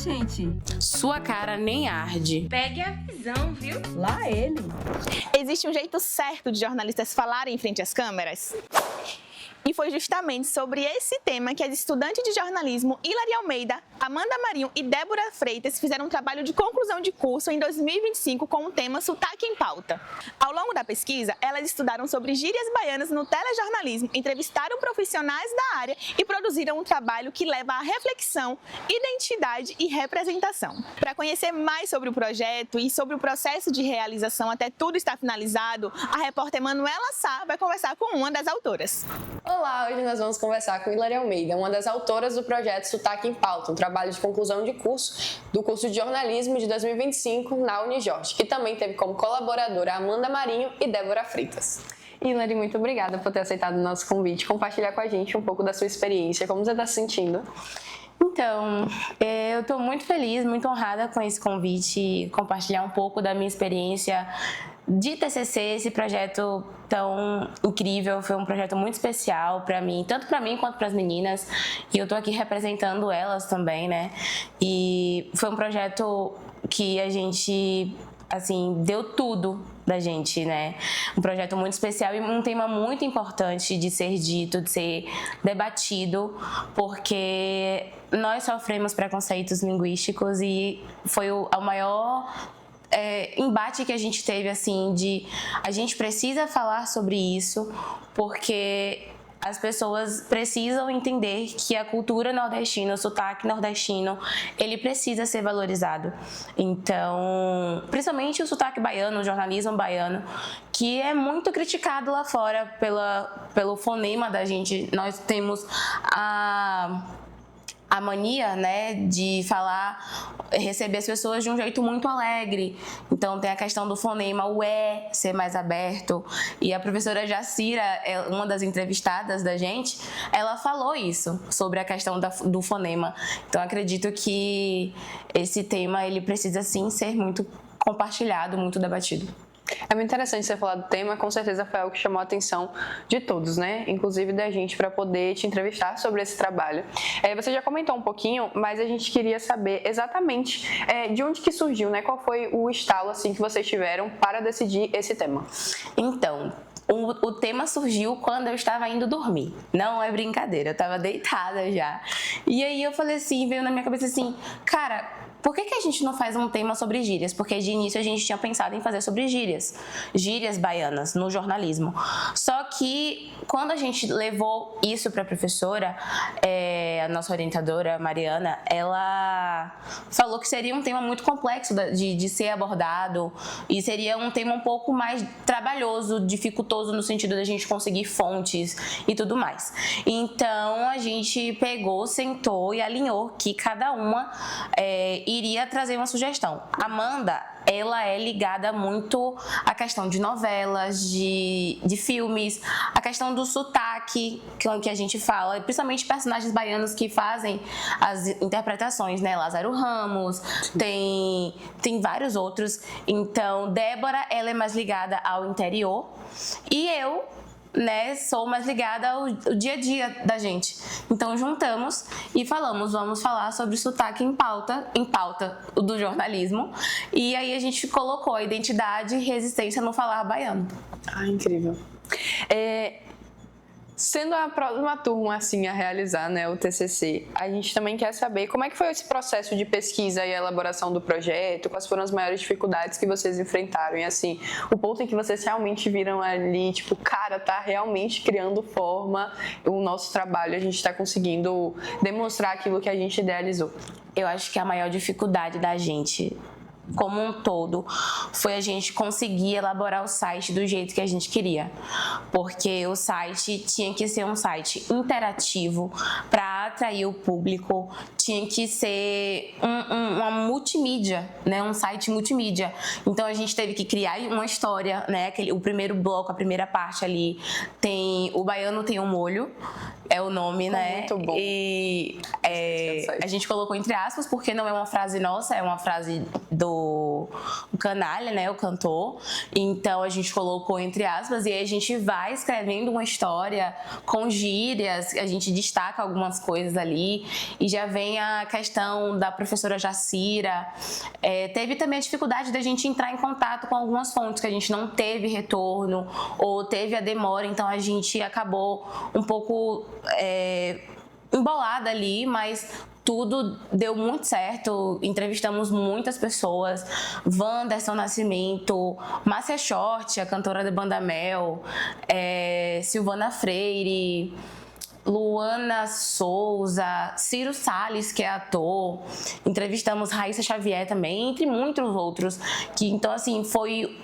gente? Sua cara nem arde. Pegue a visão, viu? Lá ele. Existe um jeito certo de jornalistas falarem em frente às câmeras? E foi justamente sobre esse tema que as estudantes de jornalismo Hilary Almeida, Amanda Marinho e Débora Freitas fizeram um trabalho de conclusão de curso em 2025 com o tema Sotaque em Pauta. Ao longo da pesquisa, elas estudaram sobre gírias baianas no telejornalismo, entrevistaram profissionais da área e produziram um trabalho que leva à reflexão, identidade e representação. Para conhecer mais sobre o projeto e sobre o processo de realização até tudo estar finalizado, a repórter Manuela Sá vai conversar com uma das autoras. Olá, hoje nós vamos conversar com Hilary Almeida, uma das autoras do projeto Sotaque em Pauta, um trabalho de conclusão de curso do curso de jornalismo de 2025 na Unijorge, que também teve como colaboradora Amanda Marinho e Débora Freitas. Hilary, muito obrigada por ter aceitado o nosso convite, compartilhar com a gente um pouco da sua experiência, como você está se sentindo? Então, eu estou muito feliz, muito honrada com esse convite, compartilhar um pouco da minha experiência de TCC, esse projeto tão incrível, foi um projeto muito especial para mim, tanto para mim quanto para as meninas, e eu tô aqui representando elas também, né? E foi um projeto que a gente, assim, deu tudo da gente, né? Um projeto muito especial e um tema muito importante de ser dito, de ser debatido, porque nós sofremos preconceitos linguísticos e foi o maior embate que a gente teve, assim, de a gente precisa falar sobre isso porque as pessoas precisam entender que a cultura nordestina, o sotaque nordestino, ele precisa ser valorizado. Então, principalmente o sotaque baiano, o jornalismo baiano, que é muito criticado lá fora pelo fonema da gente. Nós temos a mania, né, de falar, receber as pessoas de um jeito muito alegre. Então tem a questão do fonema, o ser mais aberto. E a professora Jacira, uma das entrevistadas da gente, ela falou isso, sobre a questão do fonema. Então acredito que esse tema, ele precisa sim ser muito compartilhado, muito debatido. É muito interessante você falar do tema, com certeza foi algo que chamou a atenção de todos, né? Inclusive da gente, para poder te entrevistar sobre esse trabalho. Você já comentou um pouquinho, mas a gente queria saber exatamente de onde que surgiu, né? Qual foi o estalo assim, que vocês tiveram para decidir esse tema? Então, o tema surgiu quando eu estava indo dormir. Não é brincadeira, eu estava deitada já. E aí eu falei assim, veio na minha cabeça assim, cara, por que a gente não faz um tema sobre gírias? Porque de início a gente tinha pensado em fazer sobre gírias baianas no jornalismo. Só que quando a gente levou isso para a professora, a nossa orientadora, Mariana, ela falou que seria um tema muito complexo de ser abordado e seria um tema um pouco mais trabalhoso, dificultoso no sentido da gente conseguir fontes e tudo mais. Então a gente pegou, sentou e alinhou que cada uma iria trazer uma sugestão. Amanda, ela é ligada muito à questão de novelas, de filmes, a questão do sotaque que a gente fala, principalmente personagens baianos que fazem as interpretações, né? Lázaro Ramos, tem vários outros. Então, Débora, ela é mais ligada ao interior e eu, né, sou mais ligada ao dia a dia da gente. Então juntamos e vamos falar sobre sotaque em pauta do jornalismo. E aí a gente colocou a identidade e resistência no falar baiano. Ah, incrível. Sendo a próxima turma assim a realizar, né, o TCC, a gente também quer saber como é que foi esse processo de pesquisa e elaboração do projeto, quais foram as maiores dificuldades que vocês enfrentaram e assim, o ponto em que vocês realmente viram ali, tipo, cara, tá realmente criando forma o nosso trabalho, a gente tá conseguindo demonstrar aquilo que a gente idealizou. Eu acho que a maior dificuldade da gente como um todo foi a gente conseguir elaborar o site do jeito que a gente queria, porque o site tinha que ser um site interativo para atrair o público, tinha que ser uma multimídia, né, um site multimídia. Então a gente teve que criar uma história, né, o primeiro bloco, a primeira parte ali o baiano tem um molho, é o nome, né? Muito bom. E a gente colocou entre aspas, porque não é uma frase nossa, é uma frase do Canalha, né? O cantor. Então a gente colocou entre aspas e aí a gente vai escrevendo uma história com gírias, a gente destaca algumas coisas ali e já vem a questão da professora Jacira. Teve também a dificuldade da gente entrar em contato com algumas fontes que a gente não teve retorno ou teve a demora, então a gente acabou um pouco embolada ali, mas tudo deu muito certo, entrevistamos muitas pessoas, Wanderson Nascimento, Márcia Short, a cantora da Banda Mel, Silvana Freire, Luana Souza, Ciro Salles, que é ator, entrevistamos Raíssa Xavier também, entre muitos outros, que então assim, foi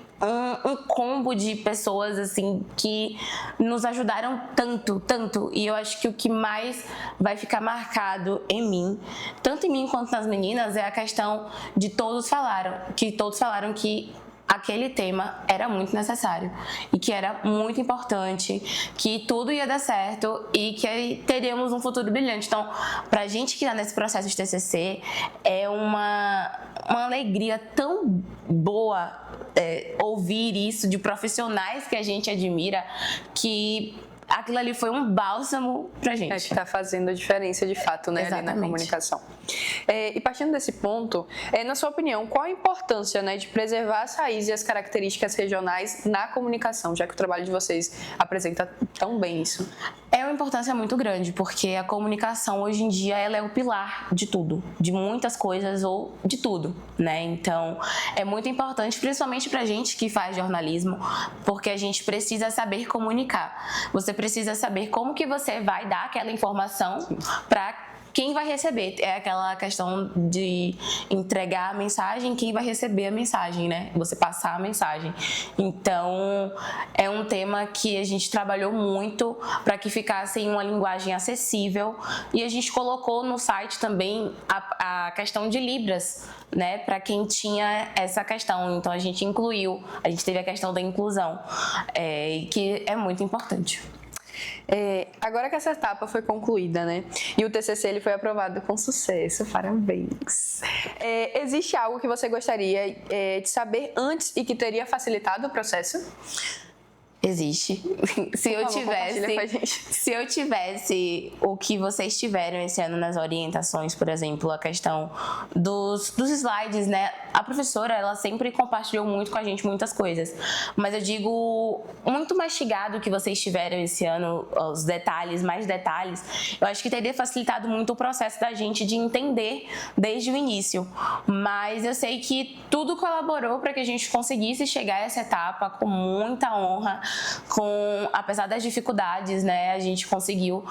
um combo de pessoas assim que nos ajudaram tanto, e eu acho que o que mais vai ficar marcado em mim, tanto em mim quanto nas meninas, é a questão de todos falaram que aquele tema era muito necessário e que era muito importante, que tudo ia dar certo e que teríamos um futuro brilhante. Então, pra gente que está nesse processo de TCC, é uma alegria tão boa ouvir isso de profissionais que a gente admira, que aquilo ali foi um bálsamo pra gente. Que tá fazendo a diferença de fato, né, ali na comunicação. E partindo desse ponto, na sua opinião, qual a importância, né, de preservar as raízes e as características regionais na comunicação, já que o trabalho de vocês apresenta tão bem isso? É uma importância muito grande, porque a comunicação hoje em dia ela é o pilar de tudo, de muitas coisas ou de tudo, né? Então, é muito importante, principalmente pra gente que faz jornalismo, porque a gente precisa saber comunicar. Você precisa saber como que você vai dar aquela informação para quem vai receber. É aquela questão de entregar a mensagem, quem vai receber a mensagem, né? Você passar a mensagem. Então, é um tema que a gente trabalhou muito para que ficasse em uma linguagem acessível e a gente colocou no site também a questão de Libras, né? Para quem tinha essa questão. Então, a gente incluiu, a gente teve a questão da inclusão, que é muito importante. Agora que essa etapa foi concluída, né, e o TCC ele foi aprovado com sucesso, parabéns. Existe algo que você gostaria de saber antes e que teria facilitado o processo? Existe. Se eu tivesse o que vocês tiveram esse ano nas orientações, por exemplo, a questão dos slides, né? A professora, ela sempre compartilhou muito com a gente muitas coisas. Mas eu digo, muito mastigado que vocês tiveram esse ano, os detalhes, mais detalhes, eu acho que teria facilitado muito o processo da gente de entender desde o início. Mas eu sei que tudo colaborou para que a gente conseguisse chegar a essa etapa com muita honra, apesar das dificuldades, né, a gente conseguiu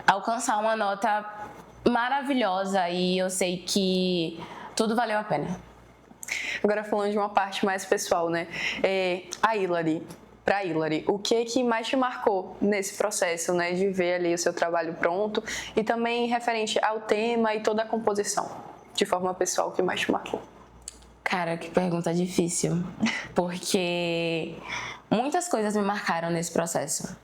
alcançar uma nota maravilhosa e eu sei que tudo valeu a pena. Agora falando de uma parte mais pessoal, né, para Hilary, o que mais te marcou nesse processo, né, de ver ali o seu trabalho pronto e também referente ao tema e toda a composição, de forma pessoal, o que mais te marcou? Cara, que pergunta difícil, porque muitas coisas me marcaram nesse processo.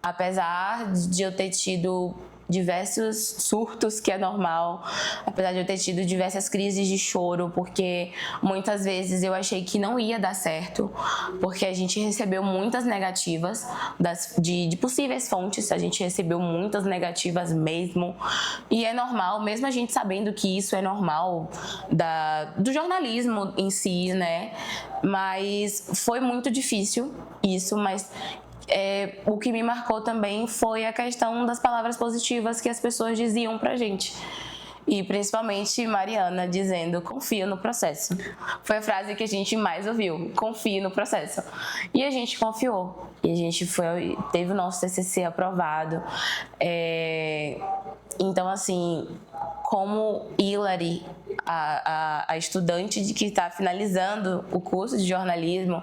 Apesar de eu ter tido diversos surtos, que é normal, apesar de eu ter tido diversas crises de choro, porque muitas vezes eu achei que não ia dar certo, porque a gente recebeu muitas negativas de possíveis fontes, a gente recebeu muitas negativas mesmo, e é normal, mesmo a gente sabendo que isso é normal do jornalismo em si, né? Mas foi muito difícil isso, mas o que me marcou também foi a questão das palavras positivas que as pessoas diziam pra gente. E principalmente Mariana dizendo, confia no processo. Foi a frase que a gente mais ouviu, confia no processo. E a gente confiou. E a gente teve o nosso TCC aprovado. Então, assim, como Hilary, a estudante que está finalizando o curso de jornalismo,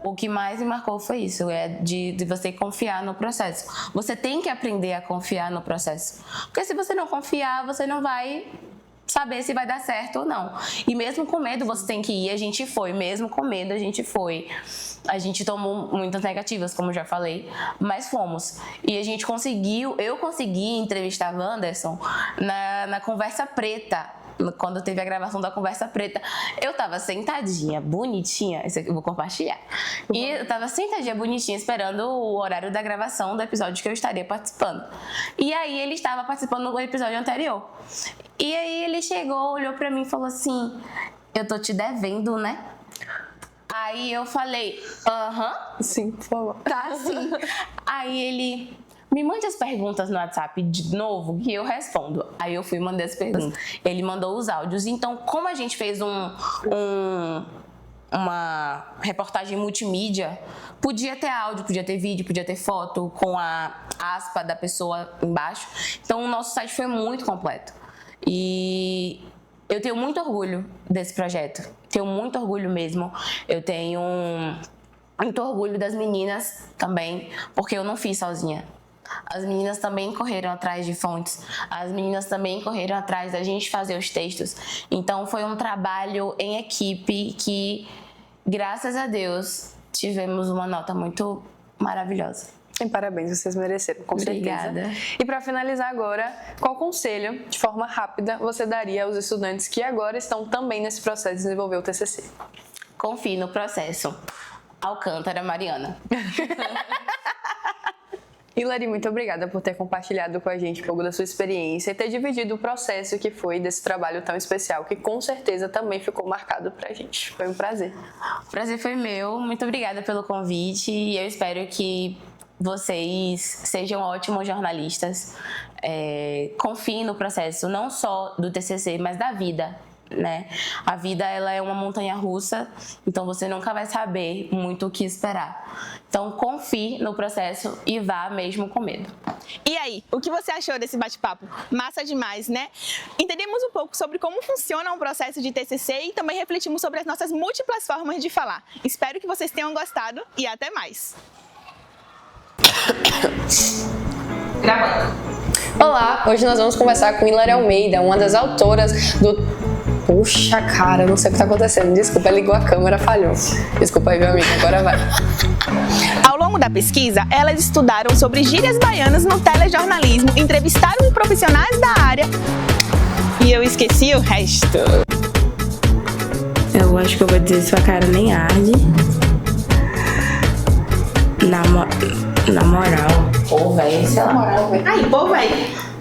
o que mais me marcou foi isso, de você confiar no processo. Você tem que aprender a confiar no processo. Porque se você não confiar, você não vai saber se vai dar certo ou não. E mesmo com medo você tem que ir, a gente foi. Mesmo com medo a gente foi. A gente tomou muitas negativas, como já falei, mas fomos. E a gente conseguiu, eu consegui entrevistar Wanderson na Conversa Preta. Quando teve a gravação da Conversa Preta, eu tava sentadinha, bonitinha, isso aqui eu vou compartilhar. E eu tava sentadinha, bonitinha, esperando o horário da gravação do episódio que eu estaria participando. E aí ele estava participando do episódio anterior. E aí ele chegou, olhou pra mim e falou assim: eu tô te devendo, né? Aí eu falei: aham. Sim, por favor. Tá, sim. Aí ele: me mande as perguntas no WhatsApp de novo que eu respondo. Aí eu fui e mandei as perguntas. Ele mandou os áudios. Então, como a gente fez uma reportagem multimídia, podia ter áudio, podia ter vídeo, podia ter foto com a aspa da pessoa embaixo. Então, o nosso site foi muito completo. E eu tenho muito orgulho desse projeto. Tenho muito orgulho mesmo. Eu tenho muito orgulho das meninas também, porque eu não fiz sozinha. As meninas também correram atrás de fontes, as meninas também correram atrás da gente fazer os textos. Então foi um trabalho em equipe que, graças a Deus, tivemos uma nota muito maravilhosa. E parabéns, vocês mereceram, com Obrigada. certeza. E para finalizar agora, qual conselho, de forma rápida, você daria aos estudantes que agora estão também nesse processo de desenvolver o TCC? Confie no processo. Alcântara, Mariana. Hilary, muito obrigada por ter compartilhado com a gente um pouco da sua experiência e ter dividido o processo que foi desse trabalho tão especial, que com certeza também ficou marcado pra gente. Foi um prazer. O prazer foi meu. Muito obrigada pelo convite e eu espero que vocês sejam ótimos jornalistas. Confiem no processo, não só do TCC, mas da vida. Né? A vida ela é uma montanha-russa, então você nunca vai saber muito o que esperar. Então confie no processo e vá mesmo com medo. E aí, o que você achou desse bate-papo? Massa demais, né? Entendemos um pouco sobre como funciona um processo de TCC e também refletimos sobre as nossas múltiplas formas de falar. Espero que vocês tenham gostado e até mais. Gravando. Olá, hoje nós vamos conversar com Hilary Almeida, uma das autoras do... Puxa, cara, não sei o que tá acontecendo. Desculpa, ligou a câmera, falhou. Desculpa aí, meu amigo, agora vai. Ao longo da pesquisa, elas estudaram sobre gírias baianas no telejornalismo, entrevistaram profissionais da área e eu esqueci o resto. Eu acho que eu vou dizer sua cara nem arde. Na moral. Pô, velho, sei lá. Aí, pô, velho.